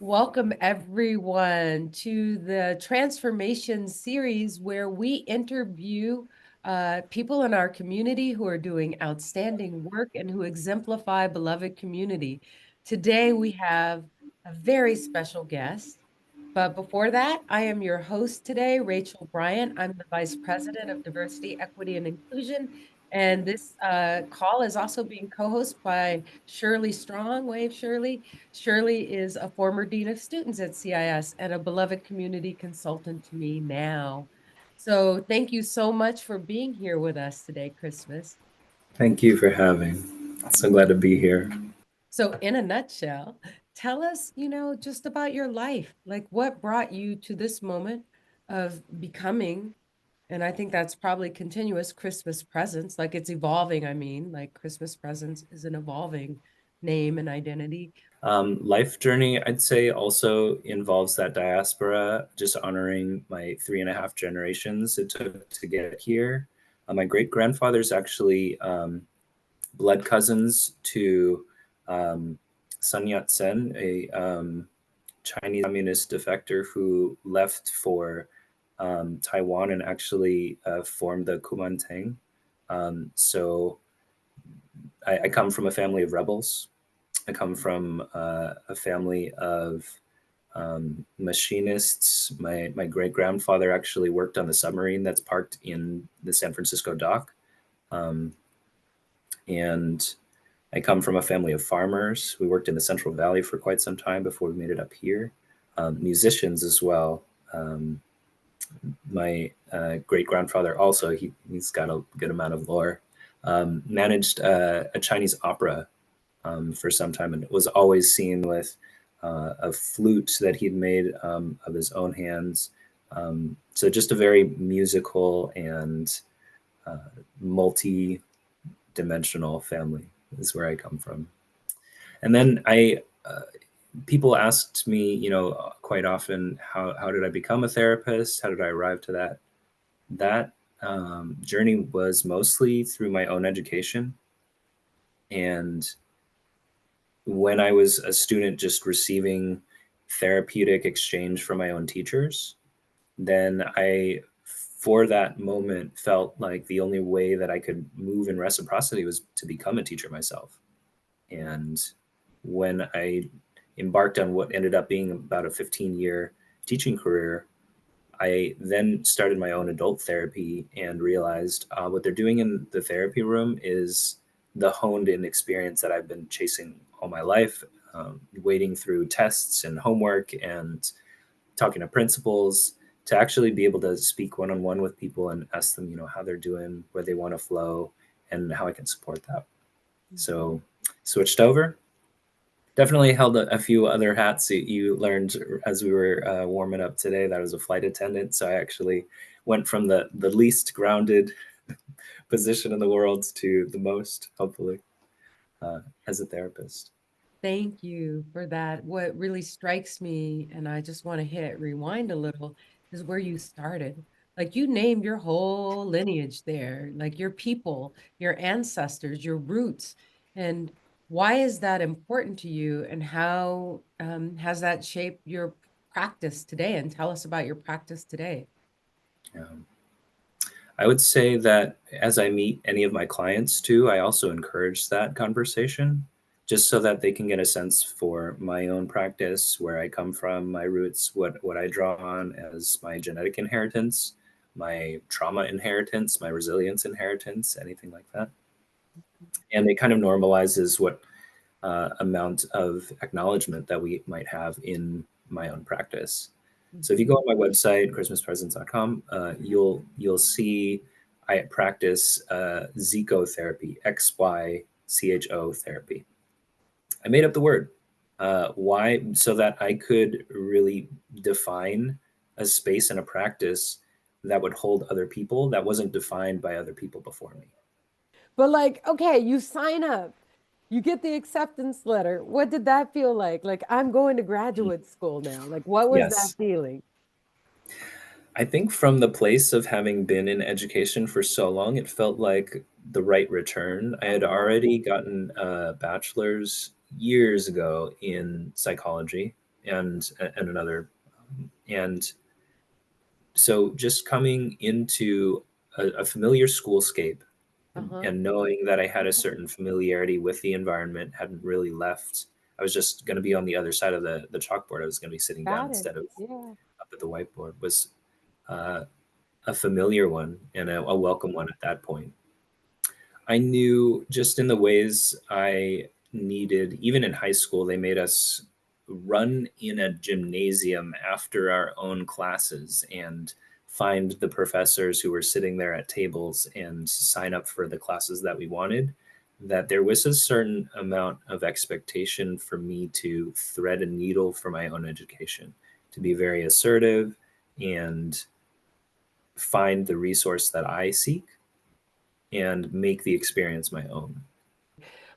Welcome, everyone, to the Transformation Series, where we interview people in our community who are doing outstanding work and who exemplify beloved community. Today, we have a very special guest. But before that, I am your host today, Rachel Bryant. I'm the Vice President of Diversity, Equity, and Inclusion. And this call is also being co-hosted by Shirley Strong. Wave, Shirley. Shirley is a former Dean of Students at CIIS and a beloved community consultant to me now. So thank you so much for being here with us today, Christmas. Thank you for having. So glad to be here. So in a nutshell, tell us, just about your life. Like what brought you to this moment of becoming, and I think that's probably continuous Christmas presence, like it's evolving. I mean, like Christmas presence is an evolving name and identity. Life journey, I'd say, also involves that diaspora, just honoring my 3.5 generations it took to get here. My great grandfather's actually blood cousins to Sun Yat sen, a Chinese communist defector who left for Taiwan and actually formed the Kuomintang. So I come from a family of rebels. I come from a family of machinists. My great grandfather actually worked on the submarine that's parked in the San Francisco dock. Um, and I come from a family of farmers. We worked in the Central Valley for quite some time before we made it up here. Musicians as well. My great grandfather also, he's got a good amount of lore. Managed a Chinese opera for some time, and it was always seen with a flute that he'd made of his own hands. So just a very musical and multi-dimensional family is where I come from. And then people asked me, quite often, how did I become a therapist? How did I arrive to that? That journey was mostly through my own education. And when I was a student just receiving therapeutic exchange from my own teachers, then I, for that moment, felt like the only way that I could move in reciprocity was to become a teacher myself. And when I embarked on what ended up being about a 15-year teaching career, I then started my own adult therapy and realized what they're doing in the therapy room is the honed in experience that I've been chasing all my life, wading through tests and homework and talking to principals to actually be able to speak one on one with people and ask them, how they're doing, where they want to flow, and how I can support that. So switched over. Definitely held a few other hats. You learned as we were warming up today that I was a flight attendant. So I actually went from the least grounded position in the world to the most, hopefully, as a therapist. Thank you for that. What really strikes me, and I just want to hit rewind a little, is where you started. Like you named your whole lineage there, like your people, your ancestors, your roots. And why is that important to you? And how has that shaped your practice today? And tell us about your practice today. Um, I would say that as I meet any of my clients too, I also encourage that conversation just so that they can get a sense for my own practice, where I come from, my roots, what I draw on as my genetic inheritance, my trauma inheritance, my resilience inheritance, anything like that. And it kind of normalizes what amount of acknowledgement that we might have in my own practice. So if you go on my website, christhmuspresence.com, you'll see I practice Xychotherapy, XYCHO therapy. I made up the word. Why? So that I could really define a space and a practice that would hold other people that wasn't defined by other people before me. But like, okay, you sign up, you get the acceptance letter. What did that feel like? Like, I'm going to graduate school now. Like, what was that Yes. feeling? I think from the place of having been in education for so long, it felt like the right return. I had already gotten a bachelor's years ago in psychology, and another. And so just coming into a familiar schoolscape Uh-huh. and knowing that I had a certain familiarity with the environment, hadn't really left. I was just going to be on the other side of the chalkboard. I was going to be sitting down Got it. instead of Yeah. up at the whiteboard, was uh, a familiar one and a welcome one at that point. I knew just in the ways I needed, even in high school, they made us run in a gymnasium after our own classes and find the professors who were sitting there at tables and sign up for the classes that we wanted. That there was a certain amount of expectation for me to thread a needle for my own education, to be very assertive and find the resource that I seek and make the experience my own.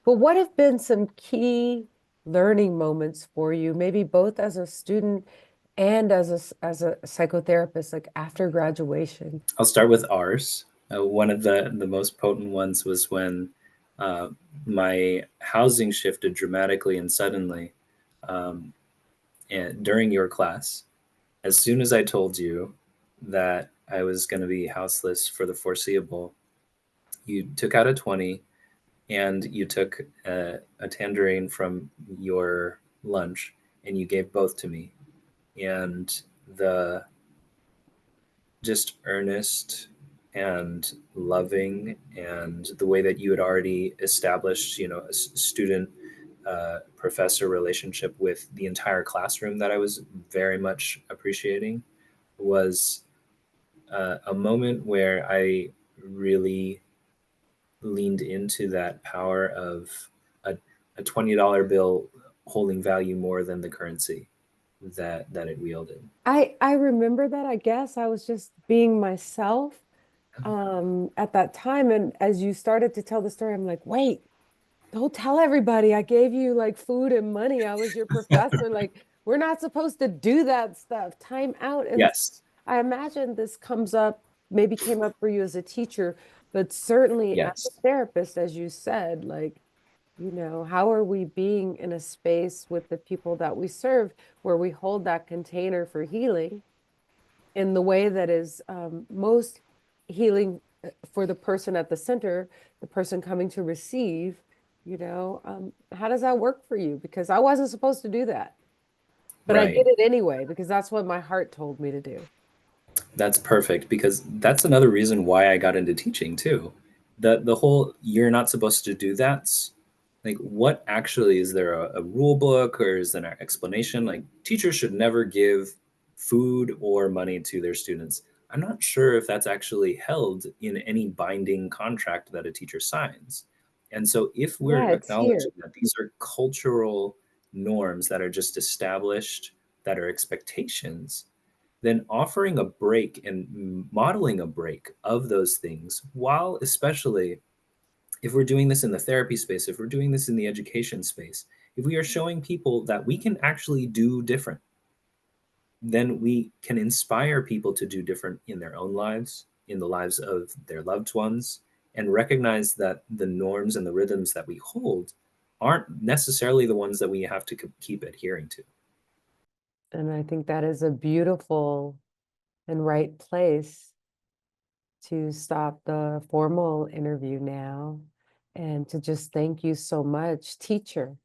But what have been some key learning moments for you, maybe both as a student and as a psychotherapist, like after graduation? I'll start with ours. One of the most potent ones was when uh, my housing shifted dramatically and suddenly, and during your class. As soon as I told you that I was going to be houseless for the foreseeable, you took out a 20 and you took a tangerine from your lunch and you gave both to me. And the just earnest and loving and the way that you had already established, a student professor relationship with the entire classroom that I was very much appreciating was a moment where I really leaned into that power of a $20 bill holding value more than the currency that it wielded. I remember that. I guess I was just being myself at that time. And as you started to tell the story, I'm like, wait, don't tell everybody I gave you like food and money. I was your professor. Like, we're not supposed to do that stuff. Time out. And Yes, I imagine this comes up, maybe came up for you as a teacher, but certainly as a yes, therapist, as you said, like, how are we being in a space with the people that we serve where we hold that container for healing in the way that is most healing for the person at the center, the person coming to receive, how does that work for you? Because I wasn't supposed to do that, but I did right. it anyway, because that's what my heart told me to do. That's perfect because that's another reason why I got into teaching too. The whole you're not supposed to do that's like what actually is there a rule book or is there an explanation? Like teachers should never give food or money to their students. I'm not sure if that's actually held in any binding contract that a teacher signs. And so if we're Yeah, it's here. acknowledging that these are cultural norms that are just established, that are expectations, then offering a break and modeling a break of those things, while especially if we're doing this in the therapy space, if we're doing this in the education space, if we are showing people that we can actually do different, then we can inspire people to do different in their own lives, in the lives of their loved ones, and recognize that the norms and the rhythms that we hold aren't necessarily the ones that we have to keep adhering to. And I think that is a beautiful and right place to stop the formal interview now and to just thank you so much, teacher.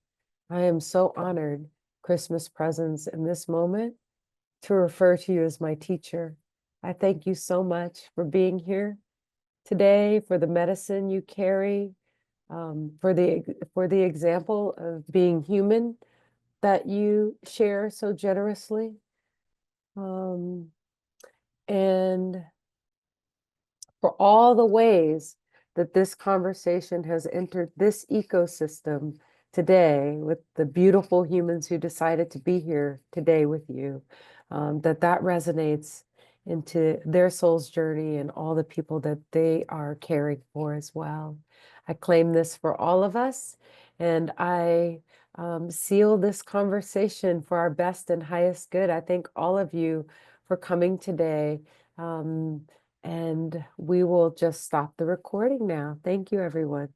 I am so honored, Christhmus Presence, in this moment to refer to you as my teacher. I thank you so much for being here today, for the medicine you carry, for the example of being human that you share so generously. Um, and for all the ways that this conversation has entered this ecosystem today with the beautiful humans who decided to be here today with you, that resonates into their soul's journey and all the people that they are caring for as well. I claim this for all of us, and I seal this conversation for our best and highest good. I thank all of you for coming today. And we will just stop the recording now. Thank you, everyone.